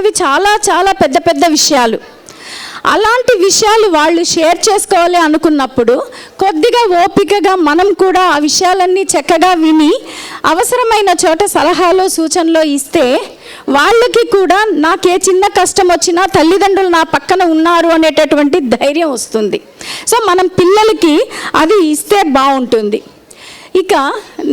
అవి చాలా చాలా పెద్ద పెద్ద విషయాలు. అలాంటి విషయాలు వాళ్ళు షేర్ చేసుకోవాలి అనుకున్నప్పుడు కొద్దిగా ఓపికగా మనం కూడా ఆ విషయాలన్నీ చక్కగా విని అవసరమైన చోట సలహాలు సూచనలు ఇస్తే వాళ్ళకి కూడా నాకే చిన్న కష్టం వచ్చినా తల్లిదండ్రులు నా పక్కన ఉన్నారు అనేటటువంటి ధైర్యం వస్తుంది. సో మనం పిల్లలకి అది ఇస్తే బాగుంటుంది. ఇక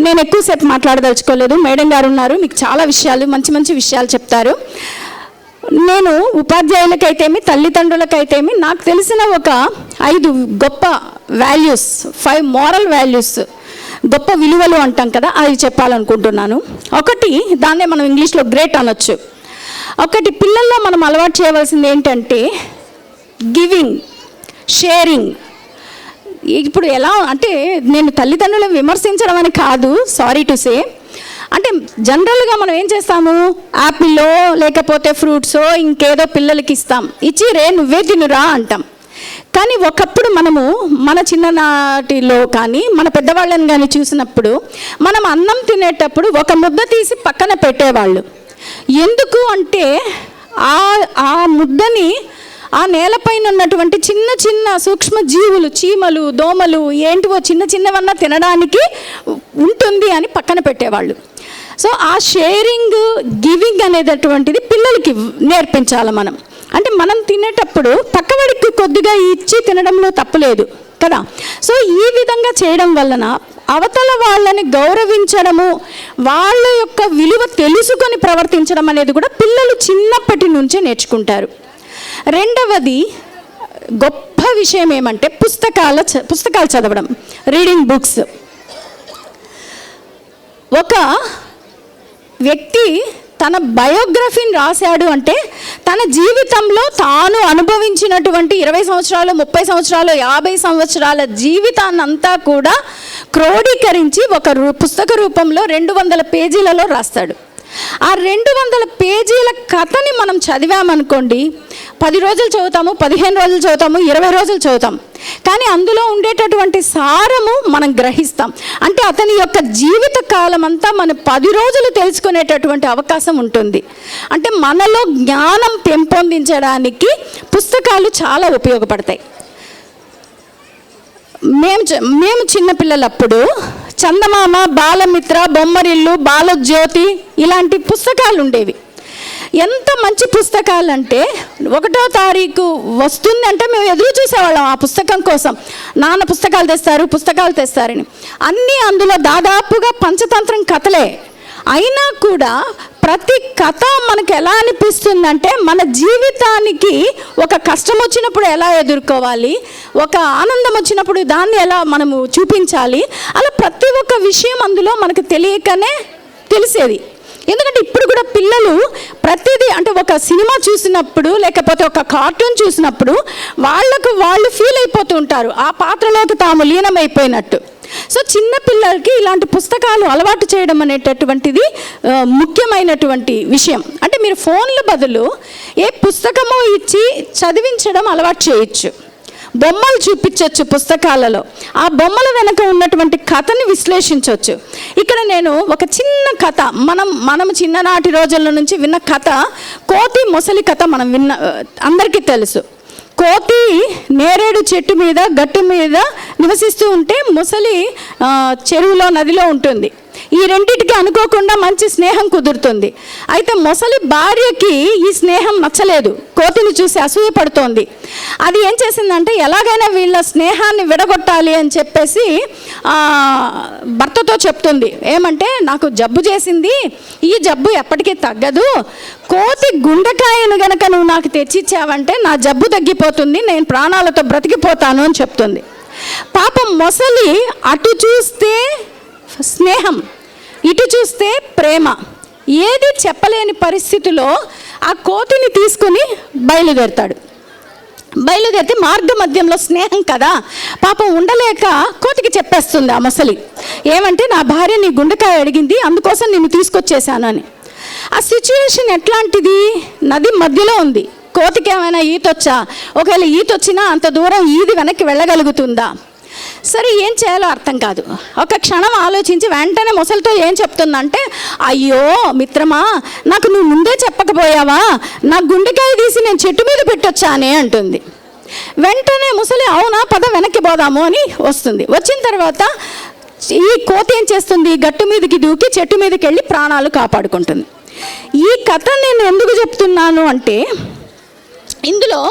నేను ఎక్కువసేపు మాట్లాడదలుచుకోలేదు, మేడం గారు ఉన్నారు, మీకు చాలా విషయాలు మంచి మంచి విషయాలు చెప్తారు. నేను ఉపాధ్యాయులకైతేమి తల్లిదండ్రులకైతేమి నాకు తెలిసిన ఒక 5 గొప్ప వాల్యూస్, 5 మోరల్ వాల్యూస్, గొప్ప విలువలు అంటాం కదా, అవి చెప్పాలనుకుంటున్నాను. ఒకటి, దాన్నే మనం ఇంగ్లీష్లో గ్రేట్ అనొచ్చు. ఒకటి, పిల్లల్లో మనం అలవాటు చేయవలసింది ఏంటంటే గివింగ్, షేరింగ్. ఇప్పుడు ఎలా అంటే నేను తల్లిదండ్రులను విమర్శించడం అని కాదు, సారీ టు సే, అంటే జనరల్గా మనం ఏం చేస్తాము, యాపిల్లో లేకపోతే ఫ్రూట్సో ఇంకేదో పిల్లలకి ఇస్తాం, ఇచ్చి రే నువ్వే తినురా అంటాం. కానీ ఒకప్పుడు మనము మన చిన్ననాటిలో కానీ మన పెద్దవాళ్ళని కానీ చూసినప్పుడు మనం అన్నం తినేటప్పుడు ఒక ముద్ద తీసి పక్కన పెట్టేవాళ్ళు. ఎందుకు అంటే ఆ ముద్దని ఆ నేలపైన ఉన్నటువంటి చిన్న చిన్న సూక్ష్మ జీవులు, చీమలు, దోమలు ఏంటివో చిన్న చిన్నవన్నా తినడానికి ఉంటుంది అని పక్కన పెట్టేవాళ్ళు. సో ఆ షేరింగ్, గివింగ్ అనేటటువంటిది పిల్లలకి నేర్పించాలి మనం. అంటే మనం తినేటప్పుడు పక్కవాడికి కొద్దిగా ఇచ్చి తినడంలో తప్పులేదు కదా. సో ఈ విధంగా చేయడం వలన అవతల వాళ్ళని గౌరవించడము, వాళ్ళ యొక్క విలువ తెలుసుకొని ప్రవర్తించడం అనేది కూడా పిల్లలు చిన్నప్పటి నుంచే నేర్చుకుంటారు. రెండవది గొప్ప విషయం ఏమంటే పుస్తకాలు చదవడం, రీడింగ్ బుక్స్. ఒక వ్యక్తి తన బయోగ్రఫీని రాశాడు అంటే తన జీవితంలో తాను అనుభవించినటువంటి 20 సంవత్సరాలు, 30 సంవత్సరాలు, 50 సంవత్సరాల జీవితాన్నంతా కూడా క్రోడీకరించి ఒక పుస్తక రూపంలో 200 పేజీలలో రాస్తాడు. ఆ 200 పేజీల కథని మనం చదివామనుకోండి, 10 రోజులు చదువుతాము, 15 రోజులు చదువుతాము, 20 రోజులు చదువుతాం. కానీ అందులో ఉండేటటువంటి సారము మనం గ్రహిస్తాం. అంటే అతని యొక్క జీవిత కాలం అంతా మనం 10 రోజులు తెలుసుకునేటటువంటి అవకాశం ఉంటుంది. అంటే మనలో జ్ఞానం పెంపొందించడానికి పుస్తకాలు చాలా ఉపయోగపడతాయి. మేము చిన్నపిల్లలప్పుడు చందమామ, బాలమిత్ర, బొమ్మరిల్లు, బాలజ్యోతి ఇలాంటి పుస్తకాలు ఉండేవి. ఎంత మంచి పుస్తకాలు అంటే 1వ తారీఖు వస్తుందంటే మేము ఎదురు చూసేవాళ్ళం ఆ పుస్తకం కోసం. నాన్న పుస్తకాలు తెస్తారని. అన్నీ అందులో దాదాపుగా పంచతంత్రం కథలే. అయినా కూడా ప్రతి కథ మనకు ఎలా అనిపిస్తుందంటే మన జీవితానికి ఒక కష్టం వచ్చినప్పుడు ఎలా ఎదుర్కోవాలి, ఒక ఆనందం వచ్చినప్పుడు దాన్ని ఎలా మనము చూపించాలి, అలా ప్రతి ఒక్క విషయం అందులో మనకు తెలియకనే తెలిసేది. ఎందుకంటే ఇప్పుడు కూడా పిల్లలు ప్రతిదీ, అంటే ఒక సినిమా చూసినప్పుడు లేకపోతే ఒక కార్టూన్ చూసినప్పుడు వాళ్ళు ఫీల్ అయిపోతూ ఉంటారు, ఆ పాత్రలోకి తాము లీనమైపోయినట్టు. సో చిన్న పిల్లలకి ఇలాంటి పుస్తకాలు అలవాటు చేయడం అనేటటువంటిది ముఖ్యమైనటువంటి విషయం. అంటే మీరు ఫోన్ల బదులు ఏ పుస్తకమో ఇచ్చి చదివించడం అలవాటు చేయొచ్చు. బొమ్మలు చూపించవచ్చు పుస్తకాలలో, ఆ బొమ్మల వెనక ఉన్నటువంటి కథని విశ్లేషించవచ్చు. ఇక్కడ నేను ఒక చిన్న కథ, మనం చిన్ననాటి రోజుల నుంచి విన్న కథ, కోతి మొసలి కథ అందరికీ తెలుసు. కోతి నేరేడు చెట్టు మీద, గట్టు మీద నివసిస్తూ ఉంటే మొసలి చెరువులో, నదిలో ఉంటుంది. ఈ రెండింటికి అనుకోకుండా మంచి స్నేహం కుదురుతుంది. అయితే మొసలి భార్యకి ఈ స్నేహం నచ్చలేదు, కోతిని చూసి అసూయ పడుతోంది. అది ఏం చేసిందంటే ఎలాగైనా వీళ్ళ స్నేహాన్ని విడగొట్టాలి అని చెప్పేసి భర్తతో చెప్తుంది. ఏమంటే నాకు జబ్బు చేసింది, ఈ జబ్బు ఎప్పటికీ తగ్గదు, కోతి గుండెకాయను గనక నువ్వు నాకు తెచ్చిచ్చావంటే నా జబ్బు తగ్గిపోతుంది, నేను ప్రాణాలతో బ్రతికిపోతాను అని చెప్తుంది. పాపం మొసలి అటు చూస్తే స్నేహం, ఇటు చూస్తే ప్రేమ, ఏది చెప్పలేని పరిస్థితిలో ఆ కోతిని తీసుకుని బయలుదేరితే మార్గ మధ్యంలో స్నేహం కదా, పాపం ఉండలేక కోతికి చెప్పేస్తుంది ఆ మొసలి. ఏమంటే నా భార్య నీ గుండెకాయ అడిగింది, అందుకోసం నేను తీసుకొచ్చేసాను అని. ఆ సిచ్యువేషన్ ఎట్లాంటిది, నది మధ్యలో ఉంది. కోతికి ఏమైనా ఈతొచ్చా? ఒకవేళ ఈతొచ్చినా అంత దూరం ఈది వెనక్కి వెళ్ళగలుగుతుందా? సరే ఏం చేయాలో అర్థం కాదు. ఒక క్షణం ఆలోచించి వెంటనే ముసలితో ఏం చెప్తుందంటే, అయ్యో మిత్రమా, నాకు నువ్వు ముందే చెప్పకపోయావా, నా గుండెకాయ తీసి నేను చెట్టు మీద పెట్టొచ్చానే అంటుంది. వెంటనే ముసలి అవునా పద వెనక్కి పోదాము అని వస్తుంది. వచ్చిన తర్వాత ఈ కోతి ఏం చేస్తుంది, గట్టు మీదకి దూకి చెట్టు మీదకి వెళ్ళి ప్రాణాలు కాపాడుకుంటుంది. ఈ కథ నేను ఎందుకు చెప్తున్నాను అంటే, ఇందులో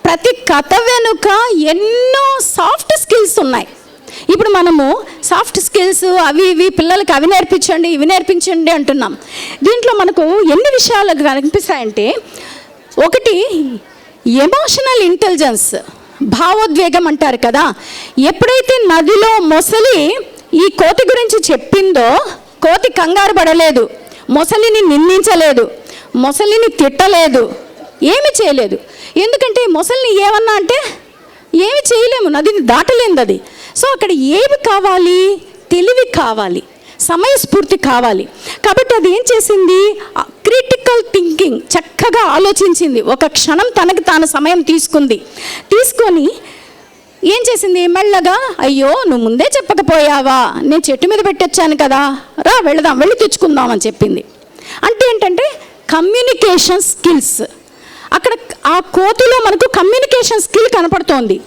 ప్రతి కథ వెనుక ఎన్నో సాఫ్ట్ స్కిల్స్ ఉన్నాయి. ఇప్పుడు మనము సాఫ్ట్ స్కిల్స్ అవి ఇవి పిల్లలకి అవి నేర్పించండి ఇవి నేర్పించండి అంటున్నాం. దీంట్లో మనకు ఎన్ని విషయాలు కనిపిస్తాయంటే, ఒకటి ఎమోషనల్ ఇంటెలిజెన్స్, భావోద్వేగం అంటారు కదా. ఎప్పుడైతే నదిలో మొసలి ఈ కోతి గురించి చెప్పిందో, కోతి కంగారు పడలేదు, మొసలిని నిందించలేదు, మొసలిని తిట్టలేదు, ఏమి చేయలేదు. ఎందుకంటే మొసలిని ఏమన్నా అంటే ఏమి చేయలేము, నదిని దాటలేదు అది. సో అక్కడ ఏమి కావాలి, తెలివి కావాలి, సమయస్ఫూర్తి కావాలి. కాబట్టి అది ఏం చేసింది, క్రిటికల్ థింకింగ్ చక్కగా ఆలోచించింది. ఒక క్షణం తనకి తాను సమయం తీసుకొని ఏం చేసింది, మెల్లగా అయ్యో నువ్వు ముందే చెప్పకపోయావా, నేను చెట్టు మీద పెట్టొచ్చాను కదా, రా వెళదాం, వెళ్ళి తెచ్చుకుందాం అని చెప్పింది. అంటే ఏంటంటే కమ్యూనికేషన్ స్కిల్స్. అక్కడ ఆ కోతిలో మనకు కమ్యూనికేషన్ స్కిల్ కనపడుతోంది.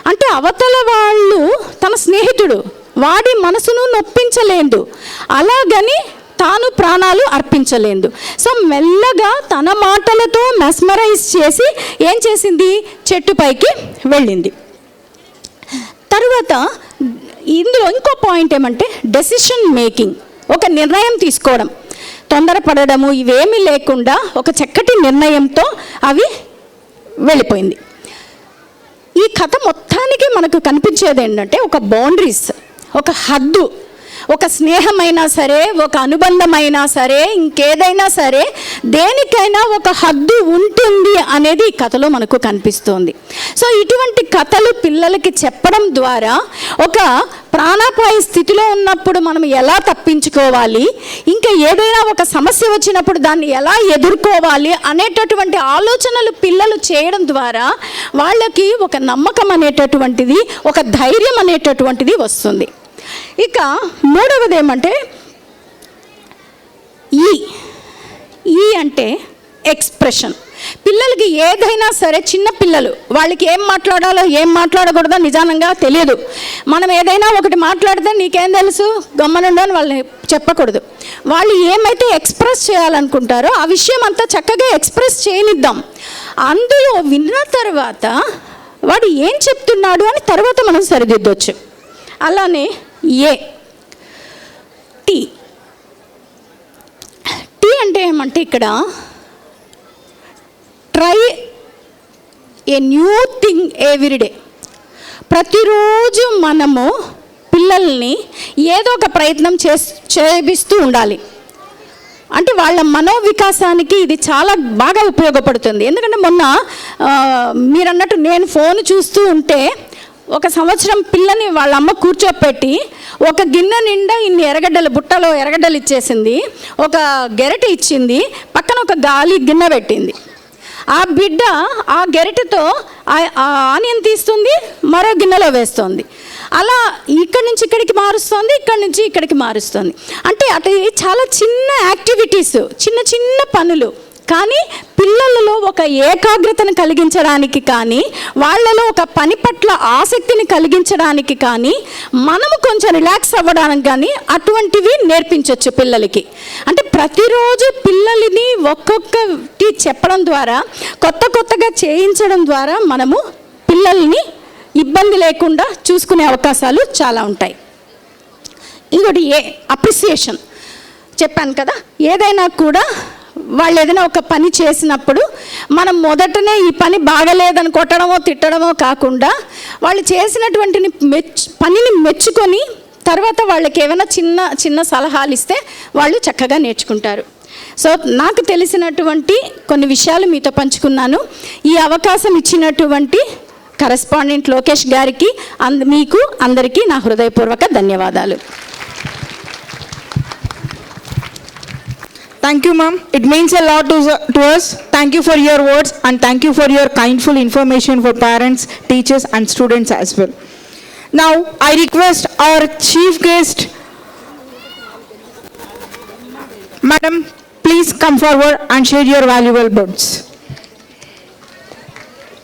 అంటే అవతల వాళ్ళు తన స్నేహితుడు, వాడి మనసును నొప్పించలేదు, అలాగని తాను ప్రాణాలు అర్పించలేదు. సో మెల్లగా తన మాటలతో మెస్మరైజ్ చేసి ఏం చేసింది, చెట్టుపైకి వెళ్ళింది. తర్వాత ఇందులో ఇంకో పాయింట్ ఏమంటే డెసిషన్ మేకింగ్, ఒక నిర్ణయం తీసుకోవడం, తొందరపడము ఇవేమీ లేకుండా ఒక చక్కటి నిర్ణయంతో అవి వెళ్ళిపోయింది. ఈ కథ మొత్తానికి మనకు కనిపించేది ఏంటంటే ఒక బౌండరీస్, ఒక హద్దు, ఒక స్నేహమైనా సరే, ఒక అనుబంధమైనా సరే, ఇంకేదైనా సరే, దేనికైనా ఒక హద్దు ఉంటుంది అనేది ఈ కథలో మనకు కనిపిస్తోంది. సో ఇటువంటి కథలు పిల్లలకి చెప్పడం ద్వారా ఒక ప్రాణాపాయ స్థితిలో ఉన్నప్పుడు మనం ఎలా తప్పించుకోవాలి, ఇంకా ఏదైనా ఒక సమస్య వచ్చినప్పుడు దాన్ని ఎలా ఎదుర్కోవాలి అనేటటువంటి ఆలోచనలు పిల్లలు చేయడం ద్వారా వాళ్ళకి ఒక నమ్మకం అనేటటువంటిది, ఒక ధైర్యం అనేటటువంటిది వస్తుంది. ఇక మూడవది ఏమంటే ఈ అంటే ఎక్స్ప్రెషన్. పిల్లలకి ఏదైనా సరే, చిన్న పిల్లలు వాళ్ళకి ఏం మాట్లాడాలో ఏం మాట్లాడకూడదో నిజానంగా తెలియదు. మనం ఏదైనా ఒకటి మాట్లాడితే నీకేం తెలుసు గమ్మనుండు అని వాళ్ళని చెప్పకూడదు. వాళ్ళు ఏమైతే ఎక్స్ప్రెస్ చేయాలనుకుంటారో ఆ విషయం అంతా చక్కగా ఎక్స్ప్రెస్ చేయనిద్దాం. అందులో విన్న తర్వాత వాడు ఏం చెప్తున్నాడు అని తర్వాత మనం సరిదిద్దొచ్చు. అలానే టీ అంటే ఏమంటే ఇక్కడ try a new thing everyday. ప్రతిరోజు మనము పిల్లల్ని ఏదో ఒక ప్రయత్నం చేపిస్తూ ఉండాలి. అంటే వాళ్ళ మనోవికాసానికి ఇది చాలా బాగా ఉపయోగపడుతుంది. ఎందుకంటే మొన్న మీరు అన్నట్టు నేను ఫోన్ చూస్తూ ఉంటే ఒక సంవత్సరం పిల్లని వాళ్ళ అమ్మ కూర్చోపెట్టి ఒక గిన్నె నిండా ఇన్ని ఎర్రగడ్డలు, బుట్టలో ఎర్రగడ్డలు ఇచ్చేసింది, ఒక గెరటి ఇచ్చింది, పక్కన ఒక గాలి గిన్నె పెట్టింది. ఆ బిడ్డ ఆ గెరటితో ఆనియన్ తీస్తుంది, మరో గిన్నెలో వేస్తుంది. అలా ఇక్కడి నుంచి ఇక్కడికి మారుస్తుంది, ఇక్కడి నుంచి ఇక్కడికి మారుస్తుంది. అంటే అది చాలా చిన్న యాక్టివిటీస్, చిన్న చిన్న పనులు, కానీ పిల్లలలో ఒక ఏకాగ్రతను కలిగించడానికి కానీ, వాళ్ళలో ఒక పని పట్ల ఆసక్తిని కలిగించడానికి కానీ, మనము కొంచెం రిలాక్స్ అవ్వడానికి కానీ అటువంటివి నేర్పించవచ్చు పిల్లలకి. అంటే ప్రతిరోజు పిల్లలని ఒక్కొక్కటి చెప్పడం ద్వారా, కొత్తగా చేయించడం ద్వారా మనము పిల్లల్ని ఇబ్బంది లేకుండా చూసుకునే అవకాశాలు చాలా ఉంటాయి. ఇంకోటి అప్రిసియేషన్ చెప్పాను కదా. ఏదైనా కూడా వాళ్ళు ఏదైనా ఒక పని చేసినప్పుడు మనం మొదటనే ఈ పని బాగలేదని కొట్టడమో తిట్టడమో కాకుండా, వాళ్ళు చేసినటువంటి పనిని మెచ్చుకొని తర్వాత వాళ్ళకి ఏమైనా చిన్న సలహాలు ఇస్తే వాళ్ళు చక్కగా నేర్చుకుంటారు. సో నాకు తెలిసినటువంటి కొన్ని విషయాలు మీతో పంచుకున్నాను. ఈ అవకాశం ఇచ్చినటువంటి కరెస్పాండెంట్ లోకేష్ గారికి, మీకు అందరికీ నా హృదయపూర్వక ధన్యవాదాలు. Thank you, ma'am. It means a lot to us. Thank you for your words and thank you for your kindful information for parents, teachers and students as well. Now, I request our chief guest, Madam, please come forward and share your valuable words.